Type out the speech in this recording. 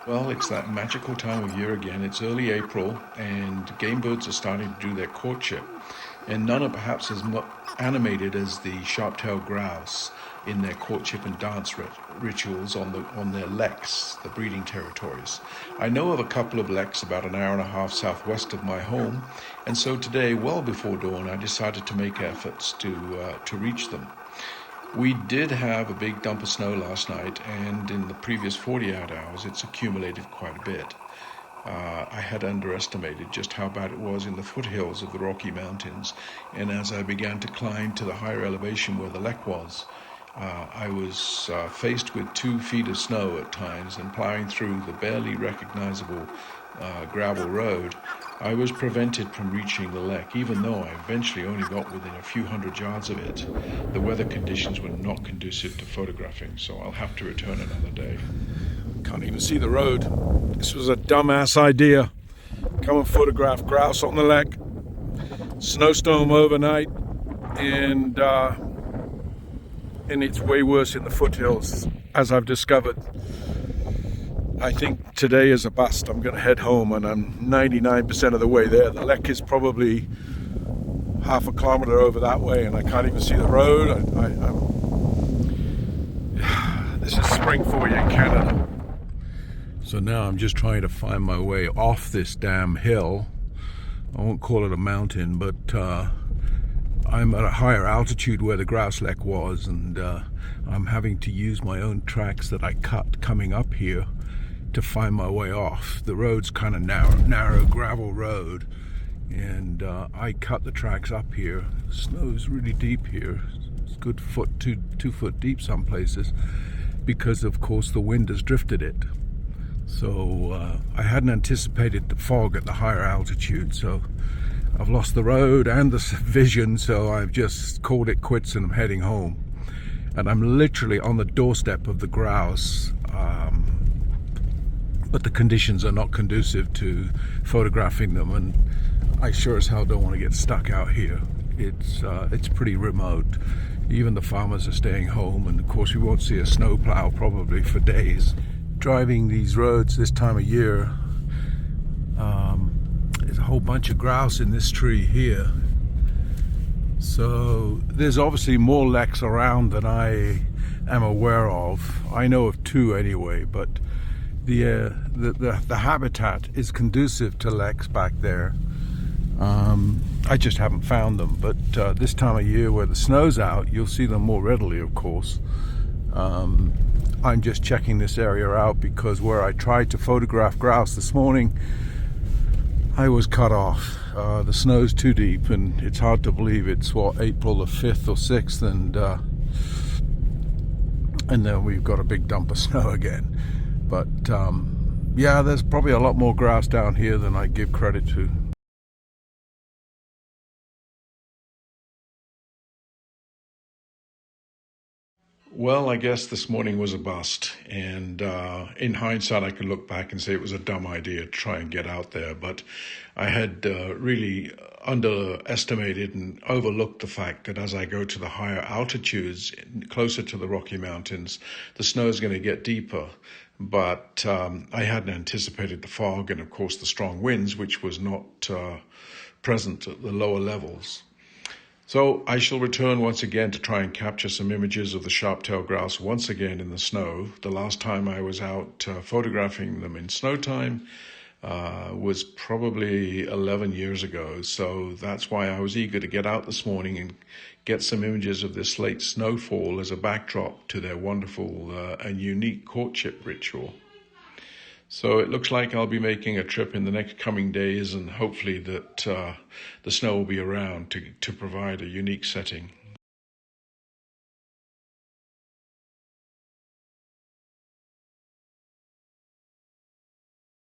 Well, it's that magical time of year again. It's early April, and game birds are starting to do their courtship. And none are perhaps as animated as the Sharptail Grouse in their courtship and dance rituals on their leks, the breeding territories. I know of a couple of leks about an hour and a half southwest of my home, and so today, well before dawn, I decided to make efforts to reach them. We did have a big dump of snow last night, and in the previous 48 hours, it's accumulated quite a bit. I had underestimated just how bad it was in the foothills of the Rocky Mountains, and as I began to climb to the higher elevation where the lek was, I was faced with 2 feet of snow at times, and plowing through the barely recognizable gravel road, I was prevented from reaching the lek, even though I eventually only got within a few hundred yards of it. The weather conditions were not conducive to photographing, so I'll have to return another day. Can't even see the road. This was a dumbass idea. Come and photograph grouse on the lek. Snowstorm overnight, and it's way worse in the foothills, as I've discovered. I think today is a bust. I'm going to head home, and I'm 99% of the way there. The lek is probably half a kilometer over that way, and I can't even see the road. This is spring for you in Canada. So now I'm just trying to find my way off this damn hill. I won't call it a mountain, but I'm at a higher altitude where the grouse lek was, and I'm having to use my own tracks that I cut coming up here to find my way off. The road's kind of narrow gravel road, and I cut the tracks up here. The snow's really deep here. It's a good two foot deep some places, because of course the wind has drifted it. So I hadn't anticipated the fog at the higher altitude, so I've lost the road and the vision, so I've just called it quits and I'm heading home. And I'm literally on the doorstep of the grouse, but the conditions are not conducive to photographing them, and I sure as hell don't want to get stuck out here. It's pretty remote. Even the farmers are staying home, and of course we won't see a snowplow probably for days. Driving these roads this time of year, there's a whole bunch of grouse in this tree here. So there's obviously more leks around than I am aware of. I know of 2 anyway, but the habitat is conducive to leks back there. I just haven't found them, but this time of year where the snow's out, you'll see them more readily, of course. I'm just checking this area out because where I tried to photograph grouse this morning, I was cut off. The snow's too deep, and it's hard to believe it's April the 5th or 6th, and then we've got a big dump of snow again. But yeah, there's probably a lot more grouse down here than I give credit to. Well, I guess this morning was a bust, and in hindsight I can look back and say it was a dumb idea to try and get out there, but I had really underestimated and overlooked the fact that as I go to the higher altitudes, closer to the Rocky Mountains, the snow is going to get deeper, but I hadn't anticipated the fog and of course the strong winds, which was not present at the lower levels. So I shall return once again to try and capture some images of the sharp-tailed grouse once again in the snow. The last time I was out photographing them in snow time was probably 11 years ago. So that's why I was eager to get out this morning and get some images of this late snowfall as a backdrop to their wonderful and unique courtship ritual. So it looks like I'll be making a trip in the next coming days, and hopefully that the snow will be around to provide a unique setting.